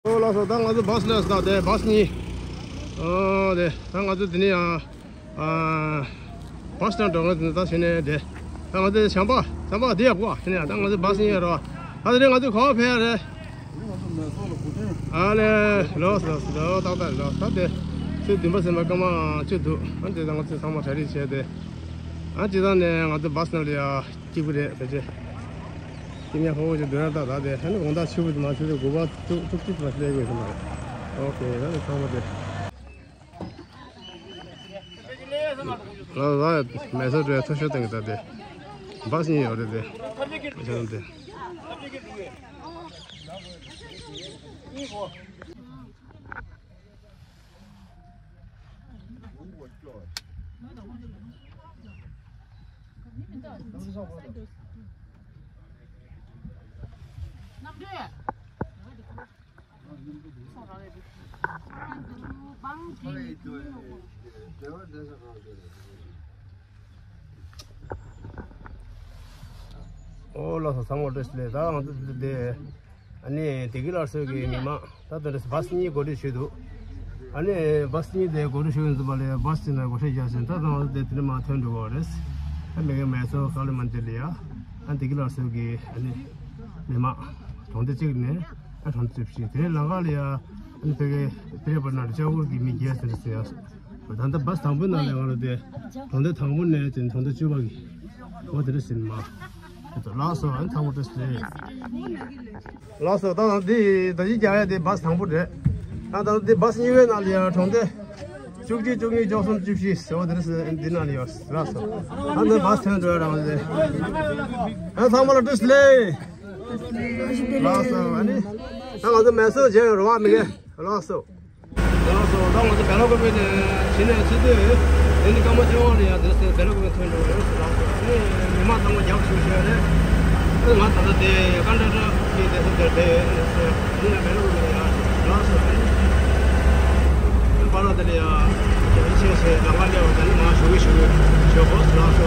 올라서 당가도 버스였다. 네, 버스니. 네. 당가도 드니야. 버스는 동안 다시네. 네. 당가도 샴바 뒤에 봐. 그냥 당가도 버스니로. 아들 가도 커피야 돼. 아네. 로스로 다다로. 다데. 저 dimba스 막가마 저도 안데 당가도 상마 자리 쳐야 돼. 안지단에 가도 버스는이야. 기부래. 그지. 그냥 호주 들어다 다데 하는 공다 치부도 마시고 고바 툭툭 마시고 있어 말. 오케이. 나도 처음에 나 메시지에 터셨던 게 다데. 바스니 어디데. 저런데. 올라서 상월됐을 때 다음에 아니 대기라서기 미마 다들 바스니 고르시도 아니 바스니 대 고르시는 말에 바스나 고르시자선 다들 데트마 텐도 거레스 내가 매서 칼만들이야 안 대기라서기 아니 미마 돈데 찍네 아 돈데 찍지 대 나가리아 아니 되게 페버나 저거 미지했어요 단다 바스 당분 나려는데 돈데 당분에 전 돈데 주박이 뭐 들으신 마 라서 안 타고 됐어요. 라서 다디 자야 돼 버스 당부래. 나도 버스 이외 날이야. 통데 죽지 조선 집시 서들스 인디나리아. 라서 안데 버스 타는 줄 알았는데. 안 상말로 됐래. 라서 아니 나도 메시지 와 미게. 라서 나도 배로고 되는 진행 지도 얘네 까마 저리야. 됐어. 배로고 되는 라서 이마 당고 약속해야 돼. 그 맞다데 간다라 이제 돼. 니네 배로고야. 라서 바라들이야. 이제세 나가려고 되는 마 쇼기 저거 라서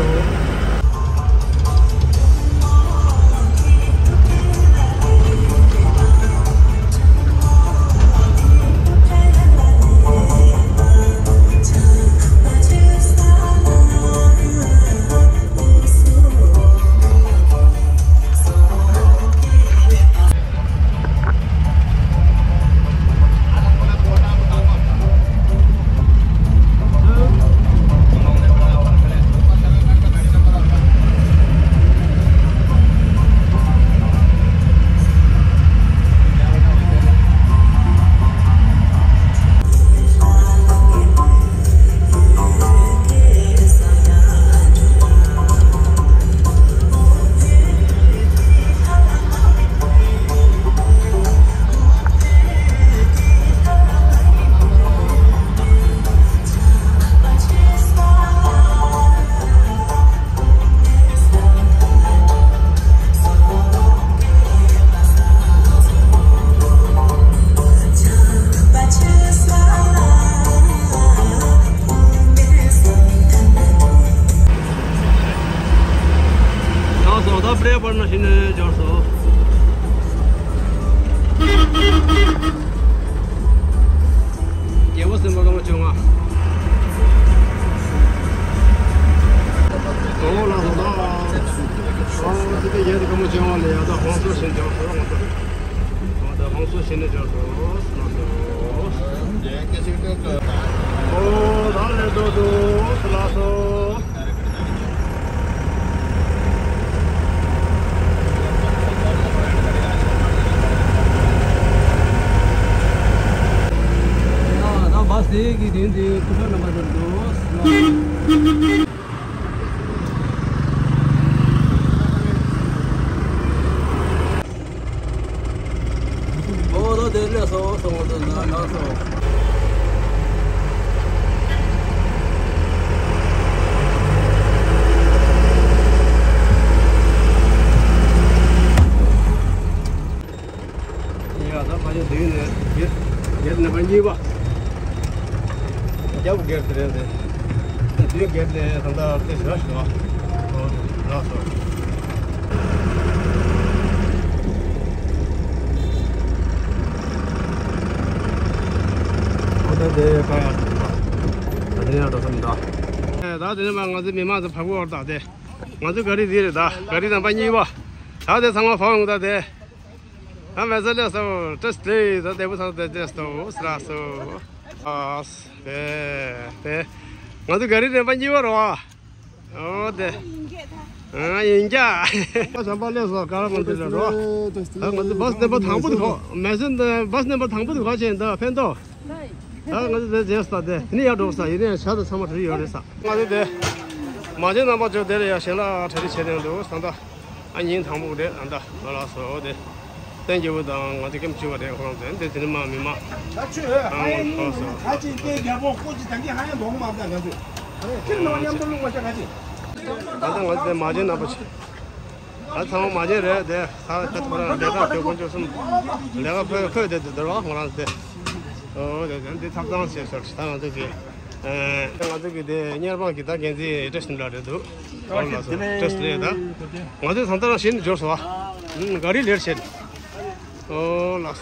네, 가야 된다. 나중에 좋습니다. 네, 나중에만 가서 미만서 파고 왔다 돼. 먼저 거리 뒤에다 거리당 많이 와. 다들 상황 방어다 돼. 아마살려서 just 더 대부터 됐어. 스라서. 아, 네. 먼저 거리당 많이 와라. 네. 인자. 잠발려서 가라고 들으러. 먼저 버스 넘버 당부도 가. 매선 버스 넘버 당부도 가진다. 펜도. 먼저 됐어. 네. 니 야도사 이제 차도 참아 들이어서. 맞네. 맞은 넘버 저 내려야 신라 처리 체력도 상다. 안인 당부를 한다. 알아서 네. 땡겨보다 어디 좀 지워야 돼. 그런데 되는 마음이 막. 같이 내 여보 꼬지 당기 하냐 너무 많다 가지고. 킬로 양 돌는 거 같이. 나도 어제 맞은 아버지. 아, 상황 맞아래. 네. 다 같은 내가 배운 좀 내가 그 들어와 그러는데. 네. 탑당시에 설치하는 저기 내가 저기 네 니얼방 기타 견지 테스트라도 올라서 테스트에다 어제 산타라 신 조서 가리 레르신 라스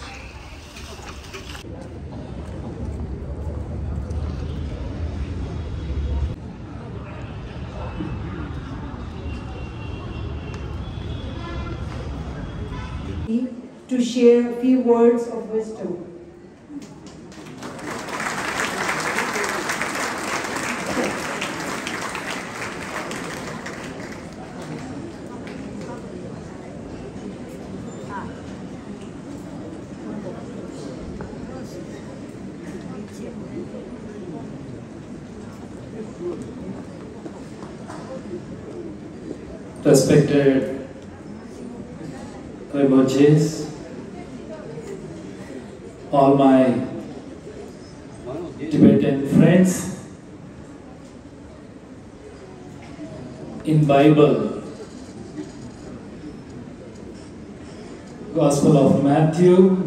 to share a few words of wisdom. Respected Rebojis, all my Tibetan friends, in Bible, Gospel of Matthew,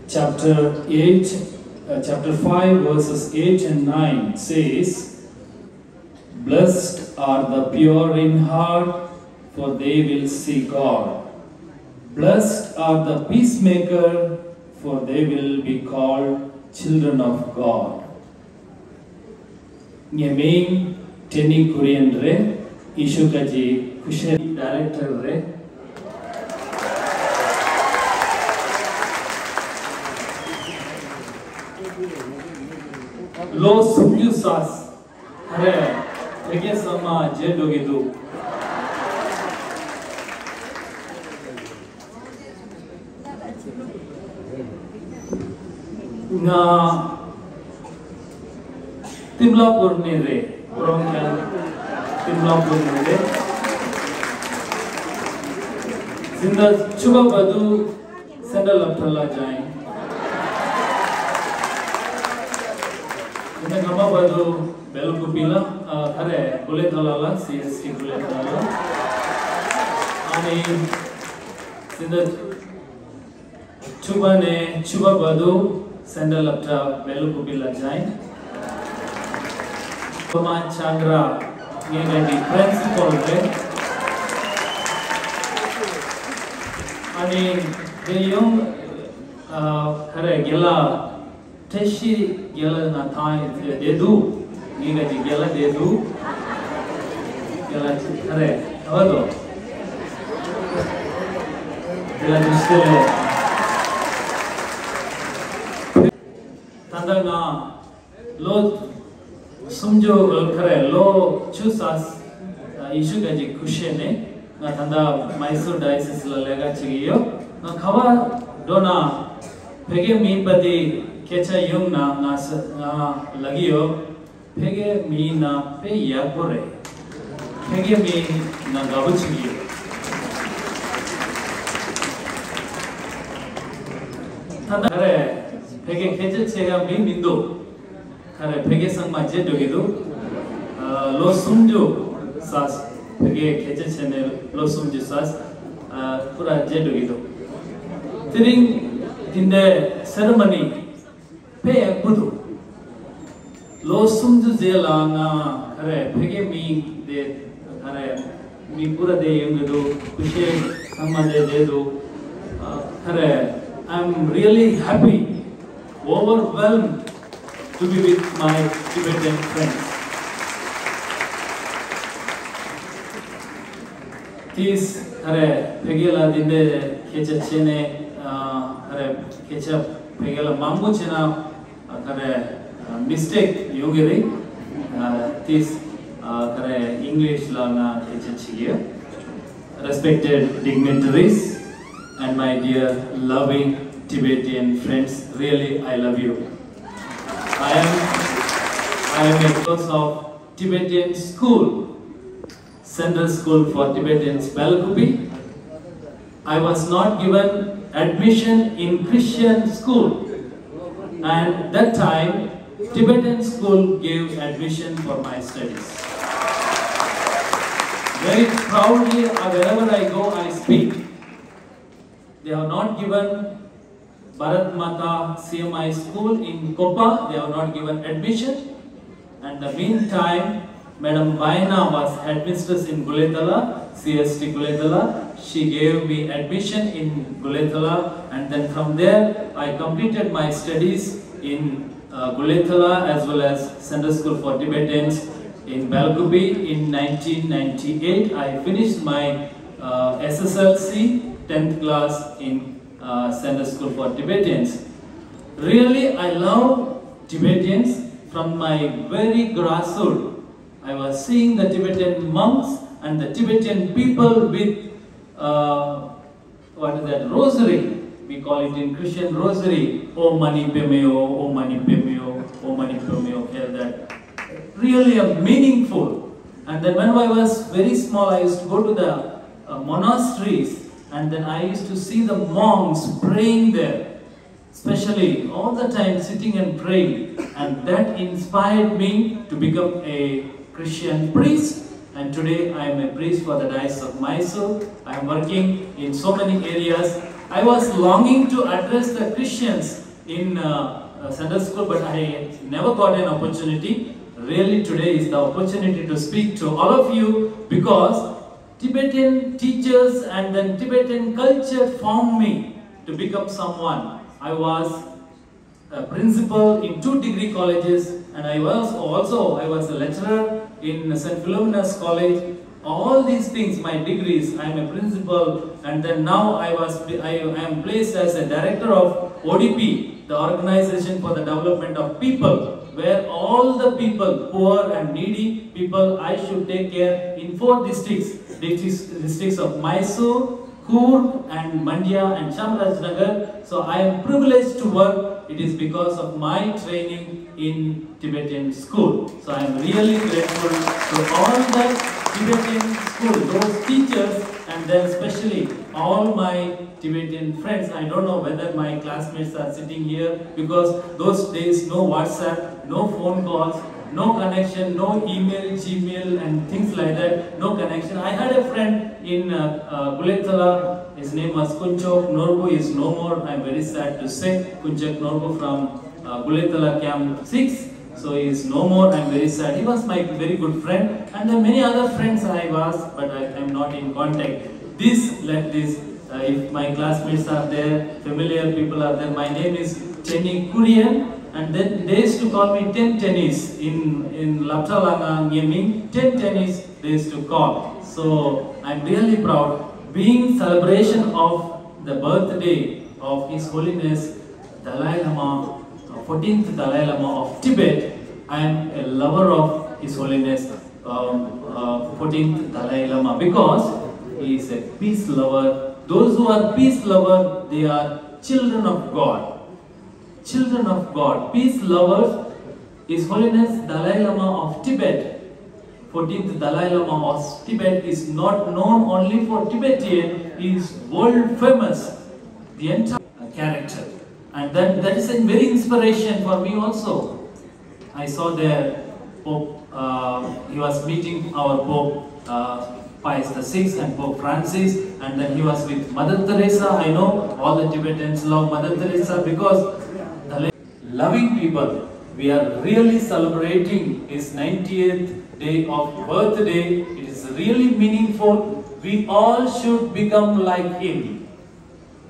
chapter 5, verses 8 and 9 says, "Blessed are the pure in heart, for they will see God. Blessed are the peacemaker, for they will be called children of God." Ngemin Teni Korean re, Ishukaji Kushen director re. Lo Sumyu Sas, Hare, Ege Sama Jedogidu. Nga Timlapur ni re, orang yang Timlapur ni re. Sinda cuba badu sandal aptala jain. Sinda kama badu belukupila, kare boleh thalala CST boleh thalala. Ani sinda cuba badu sandal apta belukupila jain. Pemain Changra ni di principal re. Ani deyong kare gela teshi gela na thai dedu ni gaji gela dedu gela kare awado gela distele tanda na lo sumjo kare lo chusas isu gaji kushene na tanda Mysore diocese la lega chigiyo na khawa dona phege mi padi kecha yung na lagiyo phege mi na pe yapore phege mi na gabu chigiyo tanda kare phege kecha chega mi mindo kare phege sangma je dogido lo sumjo sas Pergi kerja channel losum jisas pura jedo gitu. Tering tinde ceremony pe budu losum jela na kare pergi mi de kare mi pura de yung gitu kushe sama de do kare I'm really happy, overwhelmed to be with my Tibetan friends. This pegela dinde kecha chene kecha pegela mambu chena mistake yogiri this English lana kecha chiya. Respected dignitaries and my dear loving Tibetan friends, really I love you. I am a course of Tibetan school, Central School for Tibetans, Belgupi. I was not given admission in Christian school, and that time Tibetan school gave admission for my studies. Very proudly, wherever I go, I speak. They have not given Bharat Mata CMI school in Kopa, they have not given admission. And in the meantime, Madam Baina was headmistress in Guletala, CST Guletala. She gave me admission in Guletala, and then from there, I completed my studies in Guletala as well as Central School for Tibetans in Belgupi. In 1998, I finished my SSLC 10th class in Central School for Tibetans. Really, I love Tibetans from my very grassroots. I was seeing the Tibetan monks and the Tibetan people with rosary. We call it in Christian rosary. Om Mani Pemeo, Om Mani Pemeo, Om Mani Pemeo. That really meaningful. And then when I was very small, I used to go to the monasteries, and then I used to see the monks praying there, especially all the time sitting and praying, and that inspired me to become a Christian priest. And today I am a priest for the Diocese of Mysore. I am working in so many areas. I was longing to address the Christians in Sunday school, but I never got an opportunity. Really, today is the opportunity to speak to all of you, because Tibetan teachers and then Tibetan culture formed me to become someone. I was a principal in 2 degree colleges, and I was a lecturer in St. Philomena's College. All these things, my degrees, I am a principal, and then now I am placed as a director of ODP, the Organization for the Development of People, where all the people, poor and needy people, I should take care in 4 districts of Mysore, Coorg and Mandya and Chamarajanagar. So I am privileged to work. It is because of my training in Tibetan school. So I am really grateful to all the Tibetan school, those teachers, and then especially all my Tibetan friends. I don't know whether my classmates are sitting here, because those days no WhatsApp, no phone calls, no connection, no email, Gmail and things like that, no connection. I had a friend in Guletala, his name was Kunchok Norbu, is no more. I am very sad to say, Kunchok Norbu from Guletala Camp 6. So he is no more. I am very sad. He was my very good friend, and there are many other friends I was, but I am not in contact. If my classmates are there, familiar people are there. My name is Chenny Kurian, and then they used to call me 10 Tennis in Laptalanga Gaming. 10 Tennis they used to call. So I am really proud. Being celebration of the birthday of His Holiness Dalai Lama, 14th Dalai Lama of Tibet, I am a lover of His Holiness 14th Dalai Lama, because he is a peace lover. Those who are peace lover, they are children of God. Children of God, peace lovers. His Holiness Dalai Lama of Tibet, 14th Dalai Lama of Tibet, is not known only for Tibetan, he is world famous. The entire character. And that is a very inspiration for me also. I saw there Pope, he was meeting our Pope Pius VI and Pope Francis, and then he was with Mother Teresa. I know all the Tibetans love Mother Teresa, because the loving people, we are really celebrating his 90th day of birthday. It is really meaningful. We all should become like him.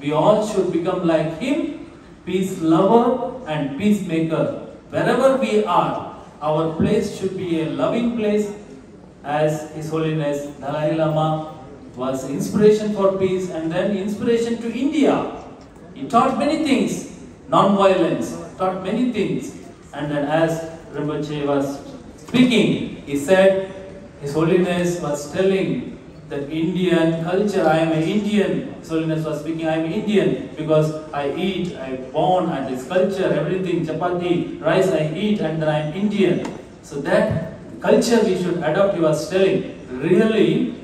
We all should become like him. Peace lover and peacemaker. wherever we are, our place should be a loving place, as His Holiness Dalai Lama was inspiration for peace and then inspiration to India. He taught many things, non-violence, taught many things. And then as Rinpoche was speaking, he said, His Holiness was telling that Indian culture, I am an Indian. His Holiness was speaking, I am Indian because I eat, I born and this culture, everything, chapati, rice I eat and then I am Indian. So that culture we should adopt, he was telling. Really,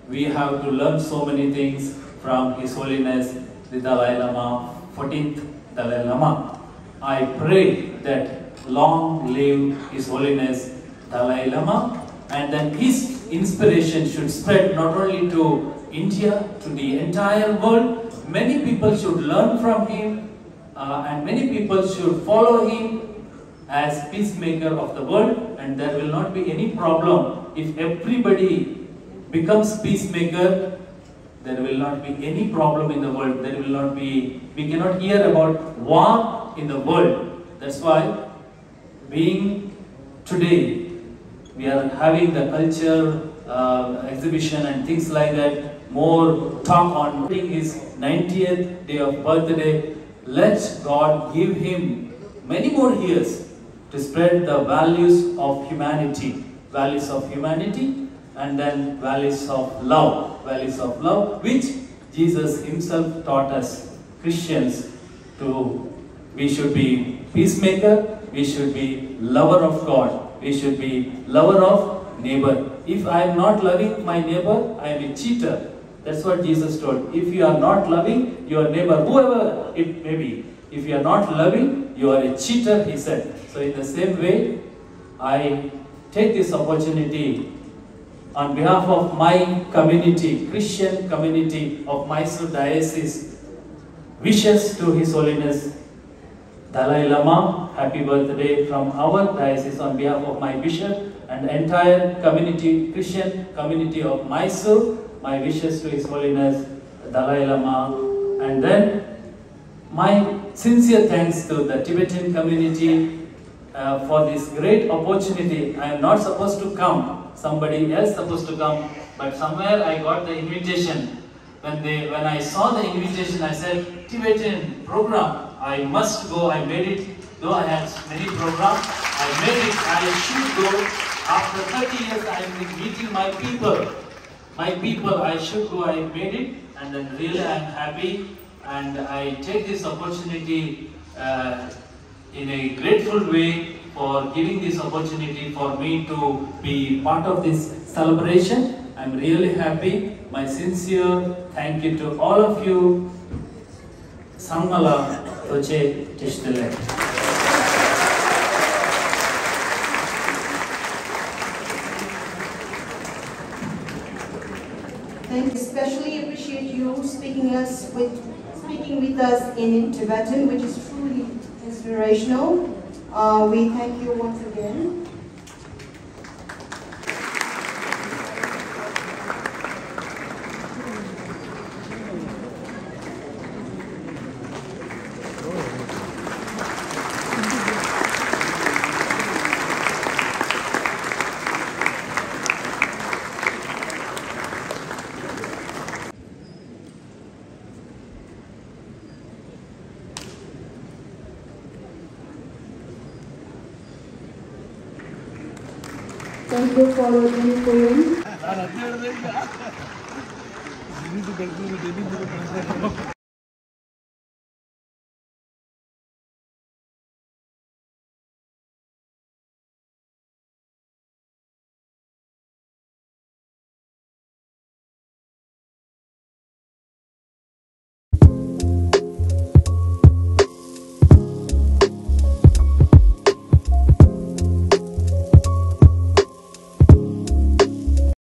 we have to learn so many things from His Holiness the Dalai Lama, 14th Dalai Lama. I pray that long live His Holiness Dalai Lama, and then his inspiration should spread not only to India, to the entire world. Many people should learn from him and many people should follow him as peacemaker of the world, and there will not be any problem if everybody becomes peacemaker. There will not be any problem in the world. There will not be, we cannot hear about war in the world. That's why being today, we are having the culture exhibition and things like that, more talk on his 90th day of birthday. Let God give him many more years to spread the values of humanity, and then values of love, which Jesus himself taught us Christians to. We should be peacemaker, we should be lover of God, we should be lover of neighbor. If I am not loving my neighbor, I am a cheater. That's what Jesus told. If you are not loving your neighbor, whoever it may be, if you are not loving, you are a cheater, he said. So in the same way, I take this opportunity on behalf of my community, Christian community of Mysore Diocese, wishes to His Holiness Dalai Lama, happy birthday from our diocese on behalf of my bishop and the entire community, Christian community of Mysore. My wishes to His Holiness Dalai Lama, and then my sincere thanks to the Tibetan community for this great opportunity. I am not supposed to come, somebody else supposed to come, but somewhere I got the invitation. When I saw the invitation, I said, Tibetan program, I must go. I made it, though I had many programs, I made it, I should go. After 30 years, I am meeting my people, I should go, I made it, and then really I am happy, and I take this opportunity in a grateful way for giving this opportunity for me to be part of this celebration. I am really happy. My sincere thank you to all of you. Sangmala Toche Tishtele. Thank you. Especially appreciate you speaking with us in Tibetan, which is truly inspirational. We thank you once again. Thank you for your